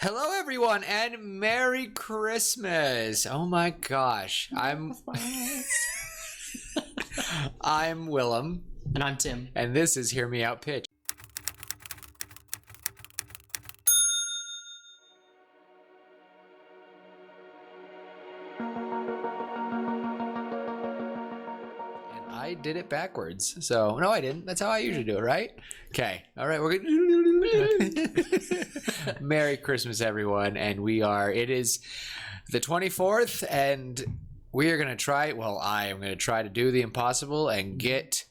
Hello, everyone, and Merry Christmas! Oh my gosh, I'm Willem, And I'm Tim. and this is Hear Me Out Pitch. And I did it backwards, so no, I didn't. That's how I usually do it, right? Okay, all right, we're gonna. Merry Christmas, everyone, and it is the 24th, and we are gonna try. Well, I am gonna try to do the impossible and get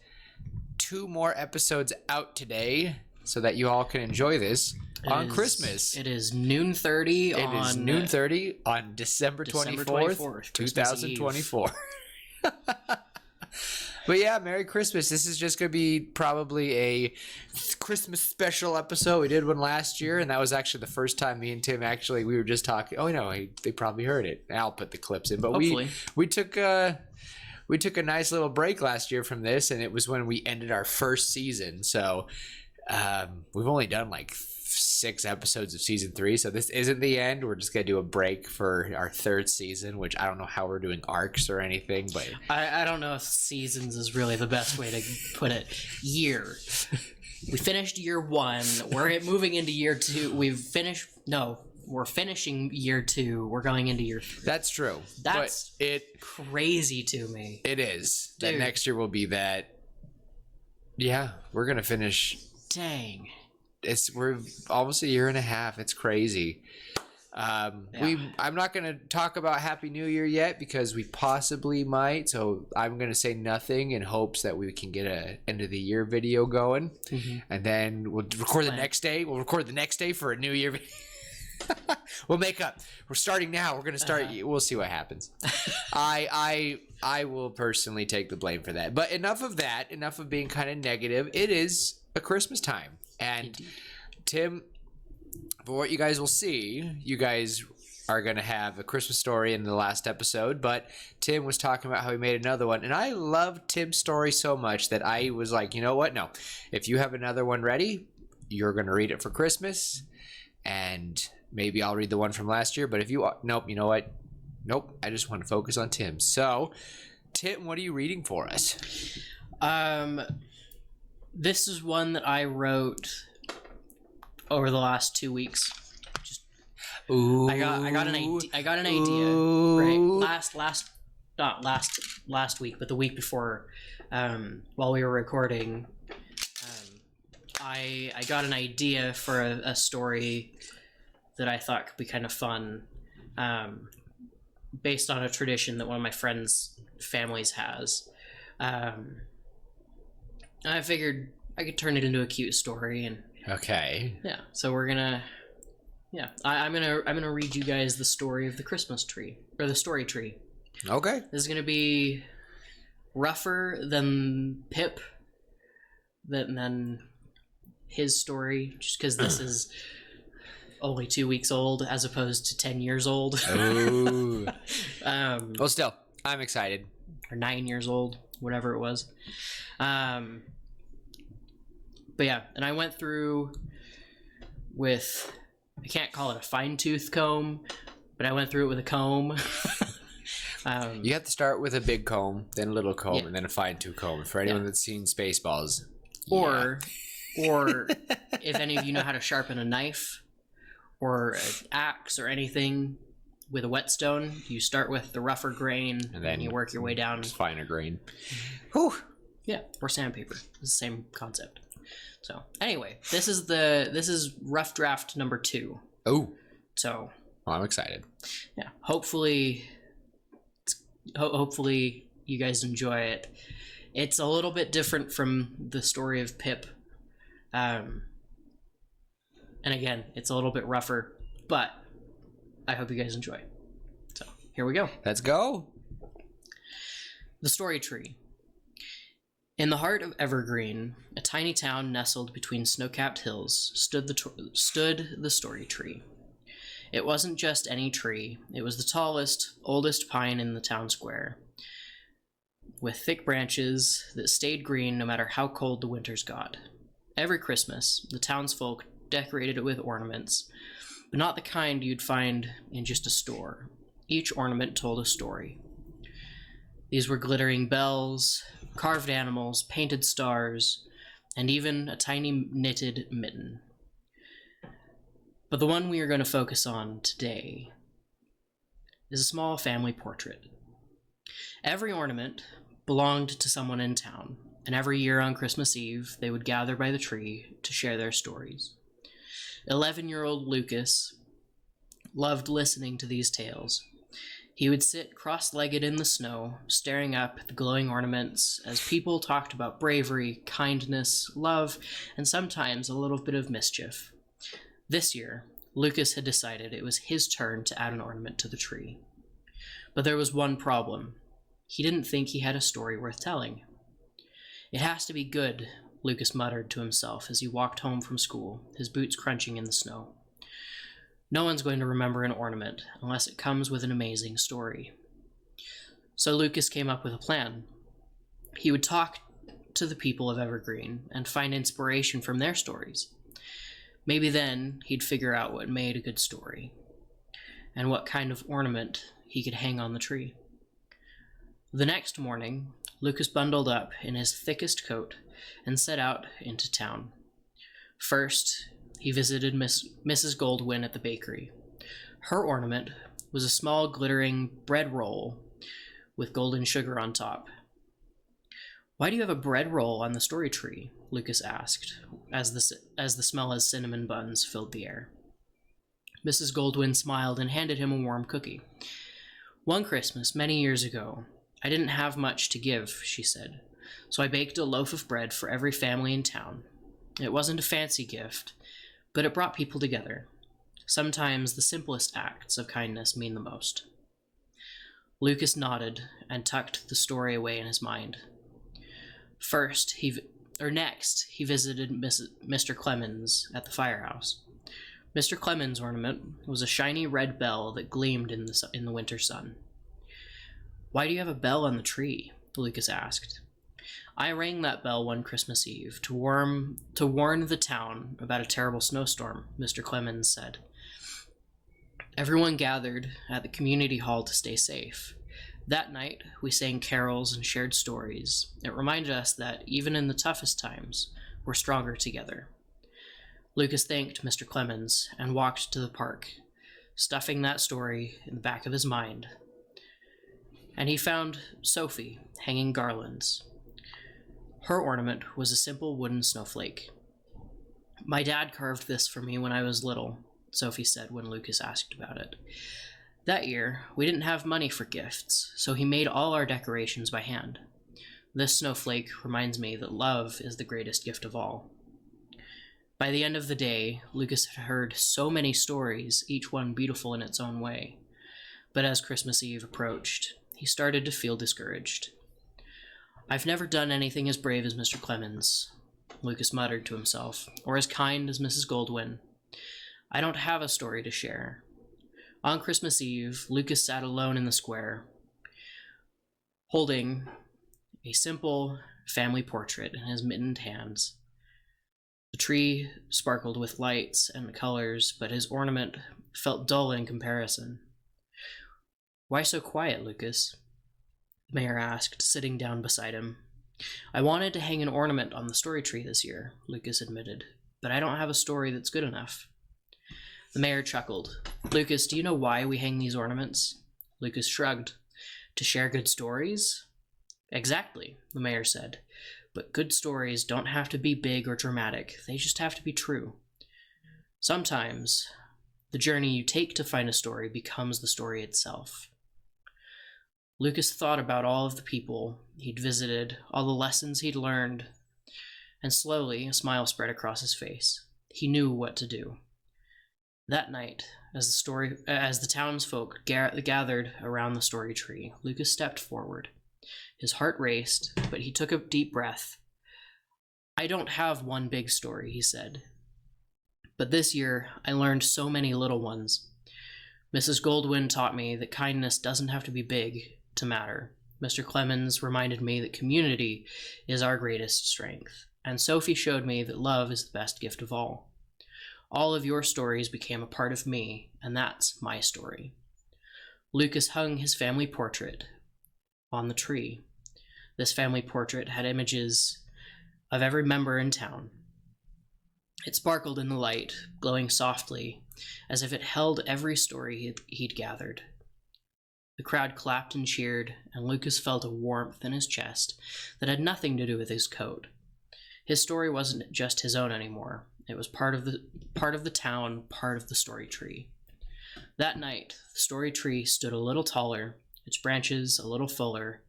2 more episodes out today, so that you all can enjoy this on Christmas. It is noon 30 It is noon 30 on December 24th, Christmas 2024. But yeah, Merry Christmas. This is just going to be probably a Christmas special episode. We did one last year, and that was actually the first time me and Tim we were just talking. Oh, no, they probably heard it. I'll put the clips in. But Hopefully. we took a nice little break last year from this, and it was when we ended our first season. So we've only done like 6 episodes of season 3, so this isn't the end. We're just gonna do a break for our 3rd season, which I don't know how we're doing arcs or anything, but I don't know if seasons is really the best way to put it. Year. We finished year 1. We're moving into year 2. We're finishing year 2. We're going into year 3. that's true. That's but it crazy to me. it is that Dude. next year will be that. Yeah, we're gonna finish. Dang. We're almost a year and a half. It's crazy. I'm not going to talk about Happy New Year yet because we possibly might. So I'm going to say nothing in hopes that we can get a end of the year video going, and then we'll record the next day. We'll record the next day for a New Year video. We'll make up. We're starting now. We're going to start. We'll see what happens. I will personally take the blame for that. But enough of that. Enough of being kind of negative. It is a Christmas time. And Indeed. Tim, for what you guys will see, you guys are going to have a Christmas story in the last episode, but Tim was talking about how he made another one, and I love Tim's story so much that I was like, you know what? No, if you have another one ready, you're going to read it for Christmas, and maybe I'll read the one from last year, but if you, nope, you know what? Nope, I just want to focus on Tim. So, Tim, what are you reading for us? This is one that I wrote over the last 2 weeks. Ooh. I got an idea. Right. Last week, but the week before, while we were recording, I got an idea for a story that I thought could be kind of fun, based on a tradition that one of my friends' families has. I figured I could turn it into a cute story, and Okay. yeah. So we're gonna, I'm gonna read you guys the story of the Christmas tree, or the story tree. Okay. This is gonna be rougher than Pip, than his story, just because this is only 2 weeks old as opposed to 10 years old. Ooh. Well, still, I'm excited. Or 9 years old, whatever it was. But yeah, and I went through with, I can't call it a fine-tooth comb, but I went through it with a comb. You have to start with a big comb, then a little comb, Yeah. and then a fine-tooth comb. For anyone that's seen Spaceballs. Or if any of you know how to sharpen a knife or an axe or anything with a whetstone, you start with the rougher grain and then you work your way down. Finer grain. Whew. Yeah, or sandpaper. It's the same concept. So anyway, this is rough draft number 2. Oh. So I'm excited. yeah, hopefully you guys enjoy it. It's a little bit different from the story of Pip. And again, it's a little bit rougher, but I hope you guys enjoy. So here we go. Let's go. The Story Tree. In the heart of Evergreen, a tiny town nestled between snow-capped hills, stood the Story Tree. It wasn't just any tree. It was the tallest, oldest pine in the town square, with thick branches that stayed green no matter how cold the winters got. Every Christmas, the townsfolk decorated it with ornaments, but not the kind you'd find in just a store. Each ornament told a story. These were glittering bells, carved animals, painted stars, and even a tiny knitted mitten. But the one we are going to focus on today is a small family portrait. Every ornament belonged to someone in town, and every year on Christmas Eve, they would gather by the tree to share their stories. 11-year-old Lucas loved listening to these tales. He would sit cross-legged in the snow, staring up at the glowing ornaments as people talked about bravery, kindness, love, and sometimes a little bit of mischief. This year, Lucas had decided it was his turn to add an ornament to the tree. But there was one problem. He didn't think he had a story worth telling. "It has to be good," Lucas muttered to himself as he walked home from school, his boots crunching in the snow. "No one's going to remember an ornament unless it comes with an amazing story." So Lucas came up with a plan. He would talk to the people of Evergreen and find inspiration from their stories. Maybe then he'd figure out what made a good story and what kind of ornament he could hang on the tree. The next morning, Lucas bundled up in his thickest coat and set out into town. First, he visited Mrs. Goldwyn at the bakery. Her ornament was a small glittering bread roll with golden sugar on top. "Why do you have a bread roll on the story tree?" Lucas asked, as the smell of cinnamon buns filled the air. Mrs. Goldwyn smiled and handed him a warm cookie. "One Christmas, many years ago, I didn't have much to give," she said, "so I baked a loaf of bread for every family in town. It wasn't a fancy gift, but it brought people together. Sometimes the simplest acts of kindness mean the most." Lucas nodded and tucked the story away in his mind. Next, he visited Mr. Clemens at the firehouse. Mr. Clemens' ornament was a shiny red bell that gleamed in the winter sun. "Why do you have a bell on the tree?" Lucas asked. "I rang that bell one Christmas Eve to warn the town about a terrible snowstorm," Mr. Clemens said. "Everyone gathered at the community hall to stay safe. That night, we sang carols and shared stories. It reminded us that even in the toughest times, we're stronger together." Lucas thanked Mr. Clemens and walked to the park, stuffing that story in the back of his mind. And he found Sophie hanging garlands. Her ornament was a simple wooden snowflake. "My dad carved this for me when I was little," Sophie said when Lucas asked about it. "That year, we didn't have money for gifts, so he made all our decorations by hand. This snowflake reminds me that love is the greatest gift of all." By the end of the day, Lucas had heard so many stories, each one beautiful in its own way. But as Christmas Eve approached, he started to feel discouraged. "I've never done anything as brave as Mr. Clemens," Lucas muttered to himself, "or as kind as Mrs. Goldwyn. I don't have a story to share." On Christmas Eve, Lucas sat alone in the square, holding a simple family portrait in his mittened hands. The tree sparkled with lights and colors, but his ornament felt dull in comparison. "Why so quiet, Lucas?" the mayor asked, sitting down beside him. "I wanted to hang an ornament on the story tree this year," Lucas admitted, "but I don't have a story that's good enough." The mayor chuckled. "Lucas, do you know why we hang these ornaments?" Lucas shrugged. "To share good stories?" "Exactly," the mayor said. "But good stories don't have to be big or dramatic. They just have to be true. Sometimes, the journey you take to find a story becomes the story itself." Lucas thought about all of the people he'd visited, all the lessons he'd learned, and slowly a smile spread across his face. He knew what to do. That night, as the townsfolk gathered around the story tree, Lucas stepped forward. His heart raced, but he took a deep breath. "I don't have one big story," he said. "But this year, I learned so many little ones. Mrs. Goldwyn taught me that kindness doesn't have to be big to matter. Mr. Clemens reminded me that community is our greatest strength. And Sophie showed me that love is the best gift of all. All of your stories became a part of me, and that's my story. Lucas hung his family portrait on the tree. This family portrait had images of every member in town. It sparkled in the light, glowing softly, as if it held every story he'd gathered. The crowd clapped and cheered, and Lucas felt a warmth in his chest that had nothing to do with his coat. His story wasn't just his own anymore. It was part of the town, part of the story tree. That night, the story tree stood a little taller, its branches a little fuller,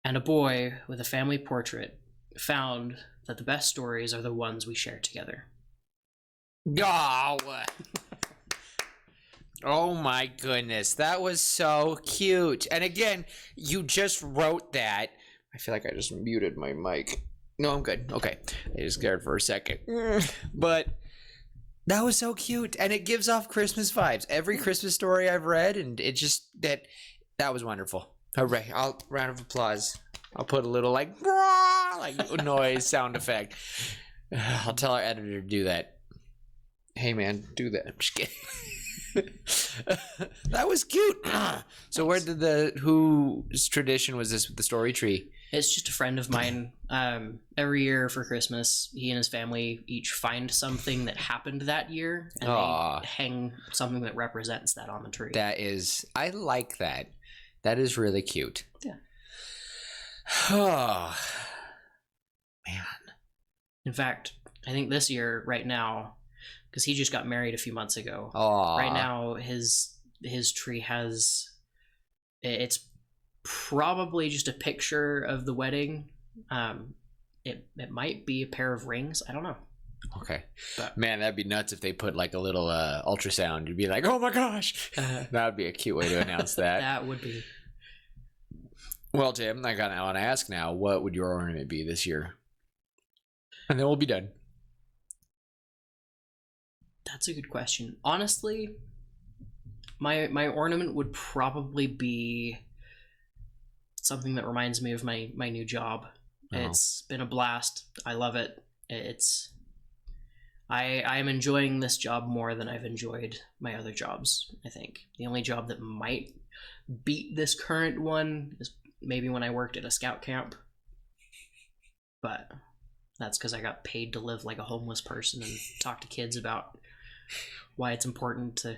and a boy with a family portrait found that the best stories are the ones we share together. Oh, oh my goodness. That was so cute. And again, you just wrote that. I feel like I just muted my mic. No, I'm good. Okay. I just scared for a second. But that was so cute. And it gives off Christmas vibes. Every Christmas story I've read, and it just, that was wonderful. Hooray. Round of applause. I'll put a little like noise sound effect. I'll tell our editor to do that. Hey man, do that. I'm just kidding. That was cute. So where did whose tradition was this with the story tree? It's just a friend of mine. Every year for Christmas, he and his family each find something that happened that year, and they hang something that represents that on the tree. I like that. That is really cute. Yeah. Oh, man. In fact, I think this year, right now, because he just got married a few months ago. Aww. Right now, his tree has, it's probably just a picture of the wedding. It might be a pair of rings. I don't know. Okay. But, man, that'd be nuts if they put like a little ultrasound. You'd be like, oh my gosh. That would be a cute way to announce that. That would be. Well, Tim, I want to ask now, what would your ornament be this year? And then we'll be done. That's a good question. Honestly, my ornament would probably be something that reminds me of my new job. Oh. It's been a blast. I love it. I am enjoying this job more than I've enjoyed my other jobs, I think. The only job that might beat this current one is maybe when I worked at a scout camp. But that's because I got paid to live like a homeless person and talk to kids about why it's important to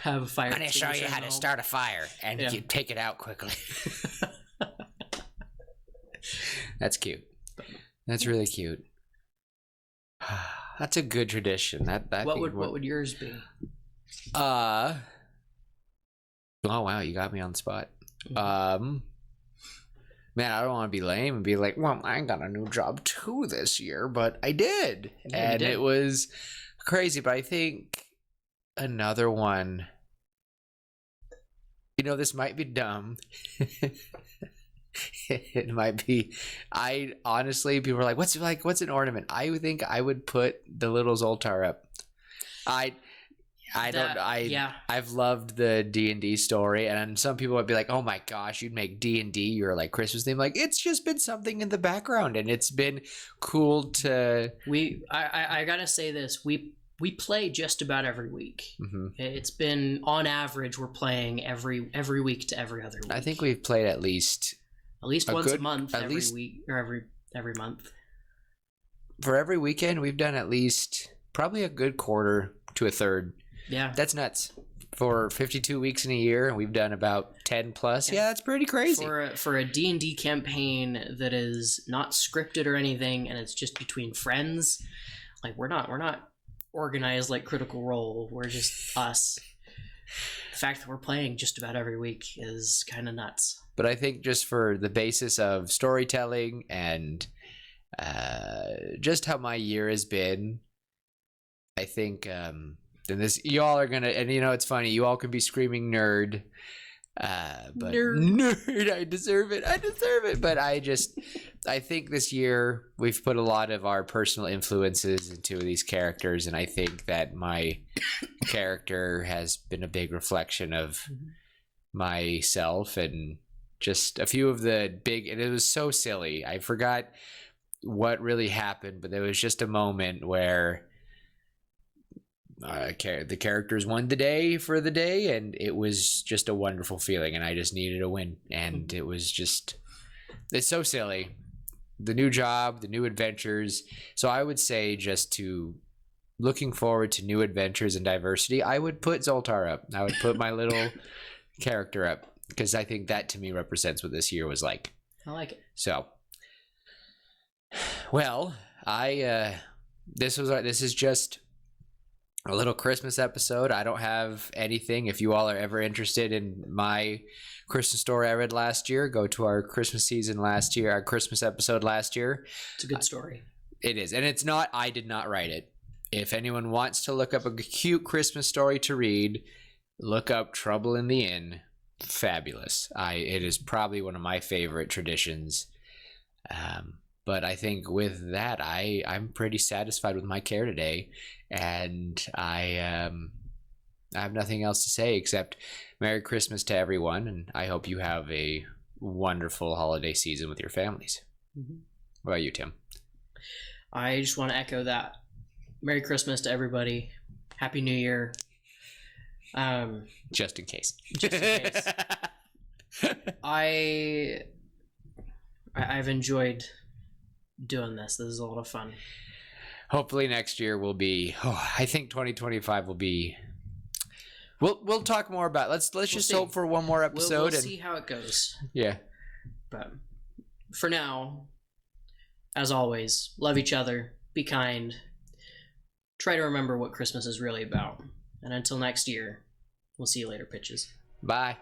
have a fire. I'm going to show you how to start a fire and you take it out quickly. That's cute. That's really cute. That's a good tradition. What would yours be? Oh wow, you got me on the spot. Mm-hmm. Man, I don't want to be lame and be like, well, I got a new job too this year, but I did. Yeah, and it was crazy. But I think another one, this might be dumb. It might be. I honestly, people are like, what's an ornament? I think I would put the little Zoltar up. I've loved the D&D story, and some people would be like, oh my gosh, you'd make D&D your like Christmas theme. Like, it's just been something in the background, and it's been cool to I gotta say this, we play just about every week. Mm-hmm. It's been, on average, we're playing every week to every other week. I think we've played at least once a month, every week, or every month. For every weekend, we've done at least probably a good quarter to a third. Yeah. That's nuts. For 52 weeks in a year, and we've done about 10 plus. Yeah, that's pretty crazy. For a D&D campaign that is not scripted or anything, and it's just between friends, like we're not organized like Critical Role. We're just us. The fact that we're playing just about every week is kind of nuts. But I think just for the basis of storytelling and just how my year has been, I think and this, y'all are gonna, and it's funny, you all can be screaming nerd, but nerd, I deserve it. But I think this year we've put a lot of our personal influences into these characters, and I think that my character has been a big reflection of myself, and just a few of the big, and it was so silly. I forgot what really happened, but there was just a moment where the characters won the day for the day, and it was just a wonderful feeling, and I just needed a win, and it was just, it's so silly. The new job, the new adventures. So I would say, just to looking forward to new adventures and diversity, I would put Zoltar up. I would put my little character up, because I think that to me represents what this year was like. I like it. So, well, this is just a little Christmas episode. I don't have anything. If you all are ever interested in my Christmas story I read last year, go to our Christmas our Christmas episode last year. It's a good story. It is. And it's not, I did not write it. If anyone wants to look up a cute Christmas story to read, look up Trouble in the Inn. Fabulous. It is probably one of my favorite traditions. But I think with that, I'm pretty satisfied with my care today, and I have nothing else to say except Merry Christmas to everyone, and I hope you have a wonderful holiday season with your families. Mm-hmm. What about you, Tim? I just want to echo that. Merry Christmas to everybody. Happy New Year. Just in case. Just in case. I've enjoyed doing this. This is a lot of fun. Hopefully next year will be, I think 2025 will be, we'll talk more about it. Let's just hope for one more episode. We'll see how it goes. Yeah. But for now, as always, love each other, be kind, try to remember what Christmas is really about. And until next year, we'll see you later, pitches. Bye.